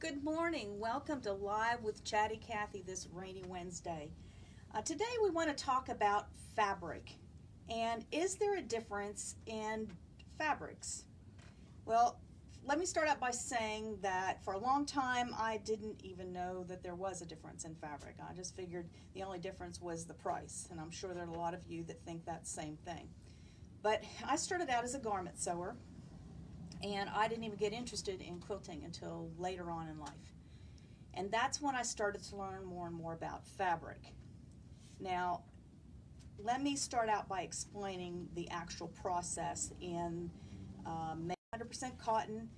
Good morning. Welcome to Live with Chatty Cathy this rainy Wednesday. Today we want to talk about fabric. And is there a difference in fabrics? Well, let me start out by saying that for a long time I didn't even know that there was a difference in fabric. I just figured the only difference was the price, and I'm sure there are a lot of you that think that same thing. But I started out as a garment sewer, and I didn't even get interested in quilting until later on in life. And that's when I started to learn more and more about fabric. Now, let me start out by explaining the actual process in 100% cotton.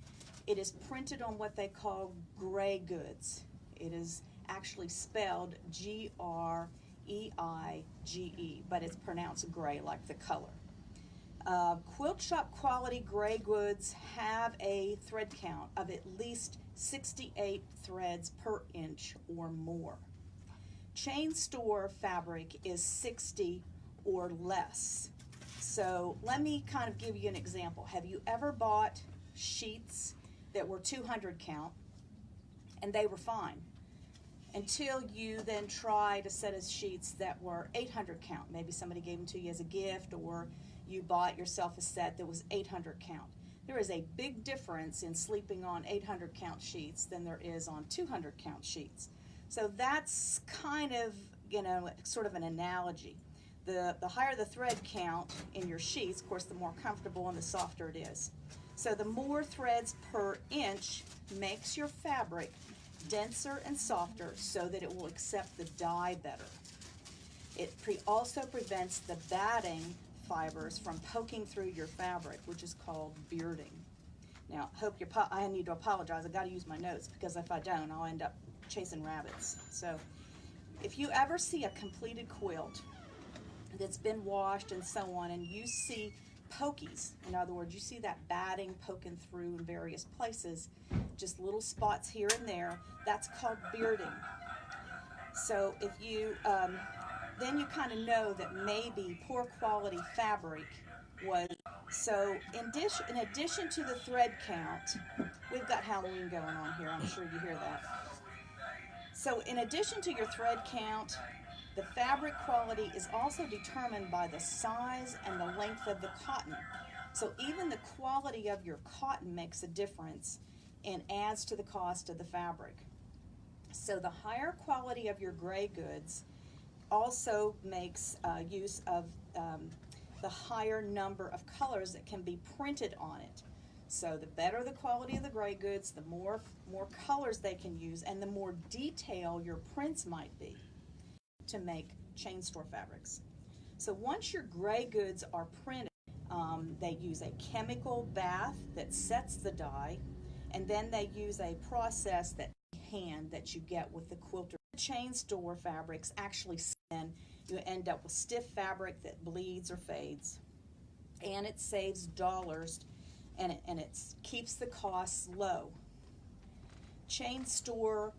It is printed on what they call gray goods. It is actually spelled G-R-E-I-G-E, but it's pronounced gray like the color. Quilt shop quality gray goods have a thread count of at least 68 threads per inch or more. Chain store fabric is 60 or less. So let me kind of give you an example. Have you ever bought sheets that were 200 count and they were fine until you then tried a set of sheets that were 800 count? Maybe somebody gave them to you as a gift, or you bought yourself a set that was 800 count. There is a big difference in sleeping on 800 count sheets than there is on 200 count sheets. So that's kind of, sort of an analogy. The higher the thread count in your sheets, of course, the more comfortable and the softer it is. So the more threads per inch makes your fabric denser and softer so that it will accept the dye better. It also prevents the batting fibers from poking through your fabric, which is called bearding. Now, I need to apologize. I got to use my notes, because if I don't, I'll end up chasing rabbits. So, if you ever see a completed quilt that's been washed and so on, and you see pokies, in other words, you see that batting poking through in various places, just little spots here and there, that's called bearding. So, if you then you kind of know that maybe poor quality fabric was. So in addition to the thread count, we've got Halloween going on here, I'm sure you hear that. So in addition to your thread count, the fabric quality is also determined by the size and the length of the cotton. So even the quality of your cotton makes a difference and adds to the cost of the fabric. So the higher quality of your gray goods also makes use of the higher number of colors that can be printed on it. So the better the quality of the gray goods, the more colors they can use, and the more detail your prints might be to make chain store fabrics. So once your gray goods are printed, they use a chemical bath that sets the dye, and then they use a process that you get with the quilter. Chain store fabrics actually spin. You end up with stiff fabric that bleeds or fades, and it saves dollars, and it keeps the costs low. Chain store,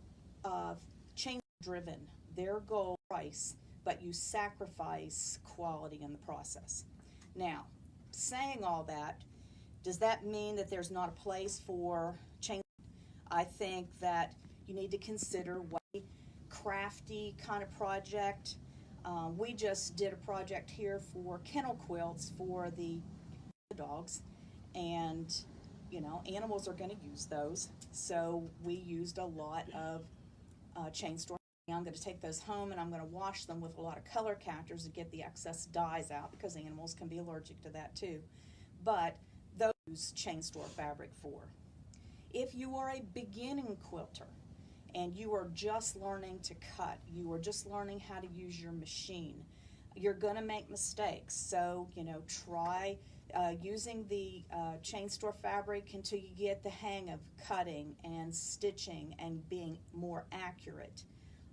chain driven, their goal price, but you sacrifice quality in the process. Now, saying all that, does that mean that there's not a place for chain? I think that you need to consider what crafty kind of project. We just did a project here for kennel quilts for the dogs, and animals are going to use those, so we used a lot of chain store. I'm going to take those home and I'm going to wash them with a lot of color captors to get the excess dyes out, because animals can be allergic to that too. But those use chain store fabric for. If you are a beginning quilter and you are just learning to cut, you are just learning how to use your machine, you're going to make mistakes. So, try using the chain store fabric until you get the hang of cutting and stitching and being more accurate.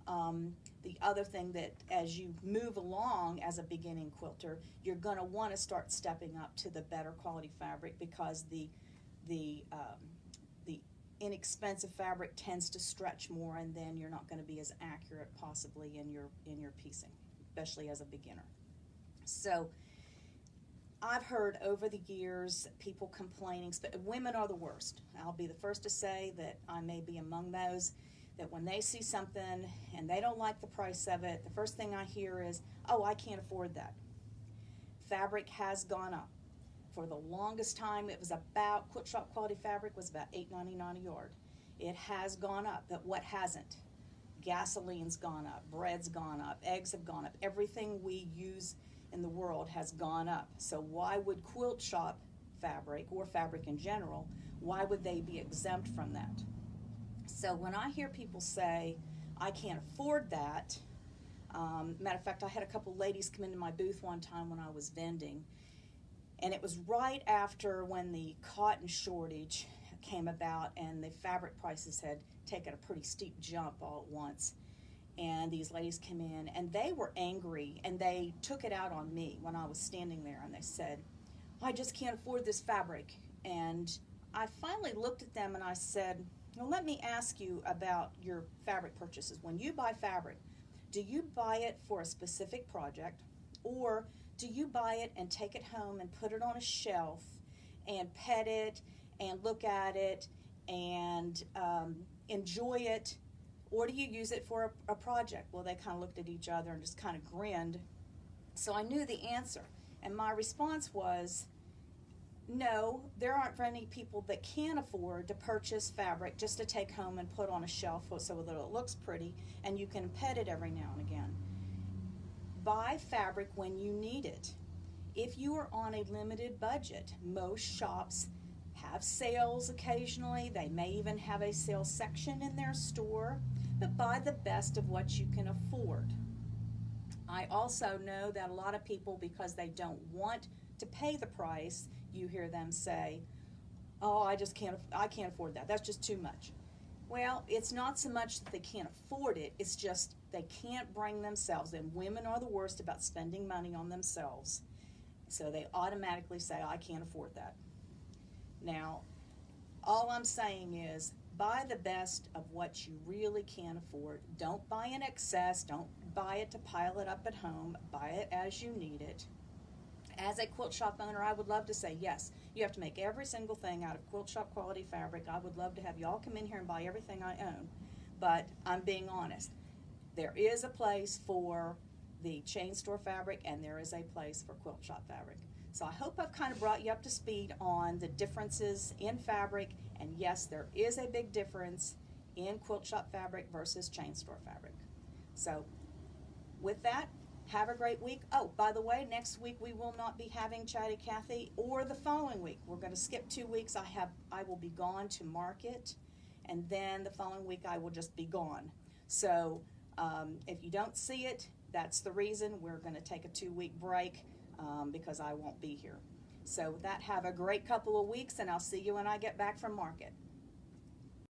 The other thing that as you move along as a beginning quilter, you're going to want to start stepping up to the better quality fabric, because the inexpensive fabric tends to stretch more, and then you're not going to be as accurate possibly in your piecing, especially as a beginner. So I've heard over the years people complaining, women are the worst. I'll be the first to say that I may be among those, that when they see something and they don't like the price of it, the first thing I hear is, oh, I can't afford that. Fabric has gone up. For the longest time, it was about, quilt shop quality fabric was about $8.99 a yard. It has gone up, but what hasn't? Gasoline's gone up, bread's gone up, eggs have gone up. Everything we use in the world has gone up. So why would quilt shop fabric, or fabric in general, why would they be exempt from that? So when I hear people say, I can't afford that, matter of fact, I had a couple ladies come into my booth one time when I was vending, and it was right after when the cotton shortage came about and the fabric prices had taken a pretty steep jump all at once. And these ladies came in and they were angry, and they took it out on me when I was standing there, and they said, I just can't afford this fabric. And I finally looked at them and I said, well, let me ask you about your fabric purchases. When you buy fabric, do you buy it for a specific project, or do you buy it and take it home and put it on a shelf and pet it and look at it and enjoy it, or do you use it for a project? Well, they kind of looked at each other and just kind of grinned. So I knew the answer, and my response was, no, there aren't many people that can afford to purchase fabric just to take home and put on a shelf so that it looks pretty and you can pet it every now and again. Buy fabric when you need it. If you are on a limited budget, most shops have sales occasionally. They may even have a sales section in their store, but buy the best of what you can afford. I also know that a lot of people, because they don't want to pay the price, you hear them say, oh, I can't afford that. That's just too much. Well, it's not so much that they can't afford it, it's just they can't bring themselves, and women are the worst about spending money on themselves. So they automatically say, I can't afford that. Now, all I'm saying is, buy the best of what you really can afford. Don't buy in excess. Don't buy it to pile it up at home. Buy it as you need it. As a quilt shop owner, I would love to say, yes, you have to make every single thing out of quilt shop quality fabric. I would love to have y'all come in here and buy everything I own. But I'm being honest. There is a place for the chain store fabric, and there is a place for quilt shop fabric. So I hope I've kind of brought you up to speed on the differences in fabric, and yes, there is a big difference in quilt shop fabric versus chain store fabric. So with that, have a great week. Oh, by the way, next week we will not be having Chatty Cathy, or the following week. We're going to skip 2 weeks. I will be gone to market, and then the following week I will just be gone. So if you don't see it, that's the reason. We're going to take a 2-week break because I won't be here. So with that, have a great couple of weeks, and I'll see you when I get back from market.